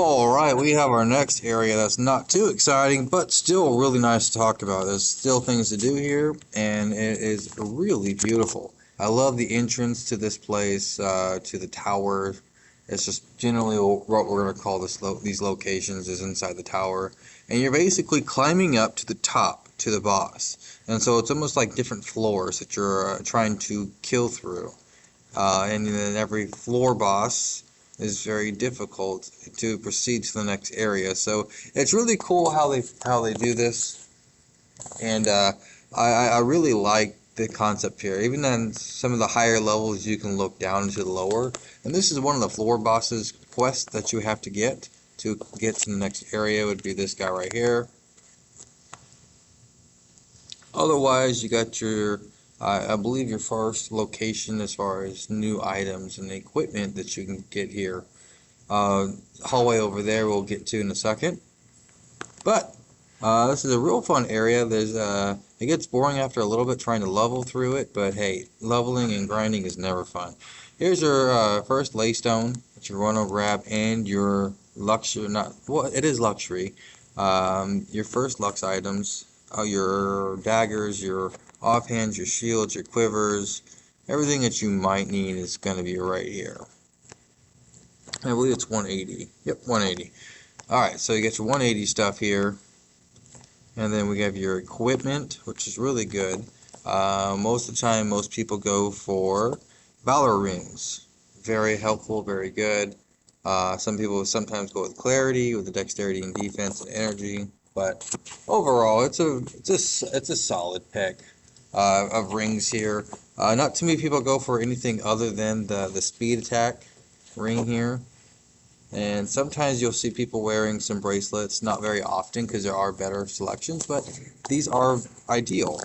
Alright, we have our next area that's not too exciting, but still really nice to talk about. There's still things to do here, and it is really beautiful. I love the entrance to this place, to the tower. It's just generally what we're going to call these locations is inside the tower. And you're basically climbing up to the top, to the boss. And so it's almost like different floors that you're trying to kill through. And then every floor boss is very difficult to proceed to the next area. So it's really cool how they do this, and I really like the concept here. Even on some of the higher levels, you can look down to the lower, and this is one of the floor bosses quests that you have to get to the next area. Would be this guy right here. Otherwise, you got your, I believe your first location as far as new items and equipment that you can get here. Hallway over there we'll get to in a second. But this is a real fun area. It gets boring after a little bit trying to level through it, but hey, leveling and grinding is never fun. Here's your first laystone that you want to grab, and your luxury, not, well, it is luxury. Your first lux items, your daggers, your offhands, your shields, your quivers, everything that you might need is going to be right here. I believe it's 180. Yep, 180. Alright, so you get your 180 stuff here, and then we have your equipment, which is really good. Most of the time, most people go for Valor Rings. Very helpful, very good. Some people sometimes go with Clarity, with the Dexterity and Defense and Energy, but overall, it's a solid pick of rings here. Not too many people go for anything other than the speed attack ring here. And sometimes you'll see people wearing some bracelets, not very often because there are better selections, but these are ideal.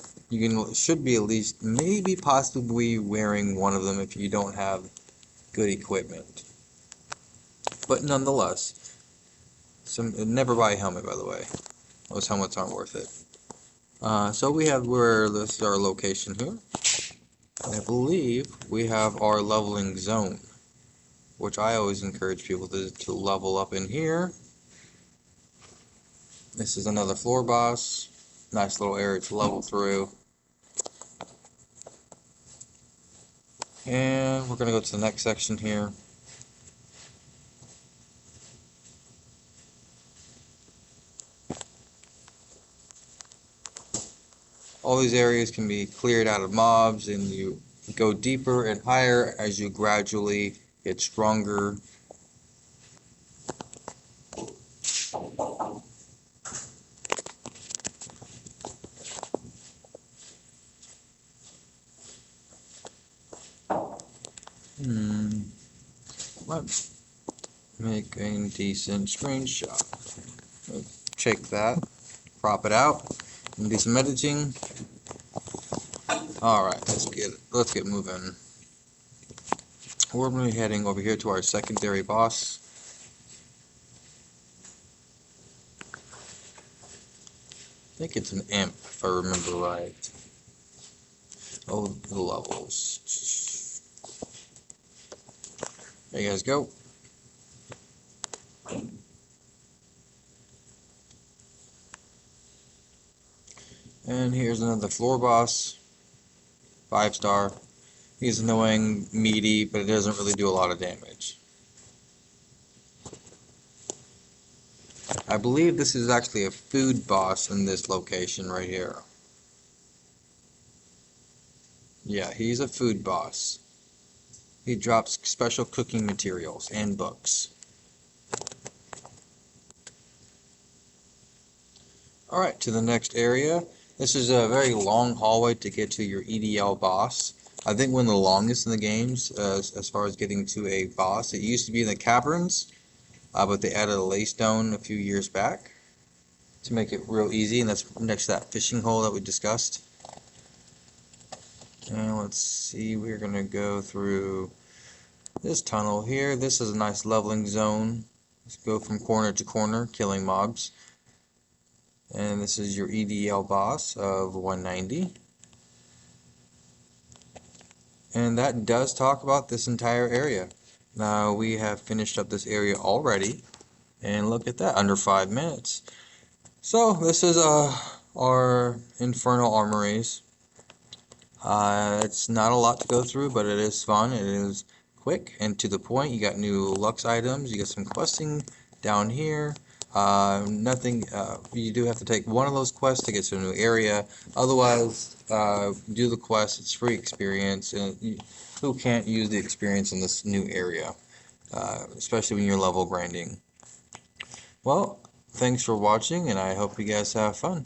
Should be at least maybe possibly wearing one of them if you don't have good equipment. But nonetheless, never buy a helmet, by the way. Those helmets aren't worth it. So we have this is our location here. I believe we have our leveling zone, which I always encourage people to level up in here. This is another floor boss. Nice little area to level through. And we're going to go to the next section here. All these areas can be cleared out of mobs, and you go deeper and higher as you gradually get stronger. Let's make a decent screenshot. Check that, crop it out, and do some editing. Alright, let's get moving. We're going to be heading over here to our secondary boss. I think it's an imp, if I remember right. Oh, the levels. There you guys go. And here's another floor boss. 5-star. He's annoying, meaty, but it doesn't really do a lot of damage. I believe this is actually a food boss in this location right here. Yeah, he's a food boss. He drops special cooking materials and books. Alright, to the next area. This is a very long hallway to get to your EDL boss. I think one of the longest in the games as far as getting to a boss. It used to be in the caverns, but they added a laystone a few years back to make it real easy, and that's next to that fishing hole that we discussed. And let's see, we're going to go through this tunnel here. This is a nice leveling zone. Let's go from corner to corner, killing mobs. And this is your EDL boss of 190. And that does talk about this entire area. Now we have finished up this area already. And look at that, under 5 minutes. So this is our Infernal Armories. It's not a lot to go through, but it is fun. It is quick and to the point. You got new Lux items. You got some questing down here. Nothing. You do have to take one of those quests to get to a new area. Otherwise, do the quest. It's free experience, and who can't use the experience in this new area, especially when you're level grinding. Well, thanks for watching, and I hope you guys have fun.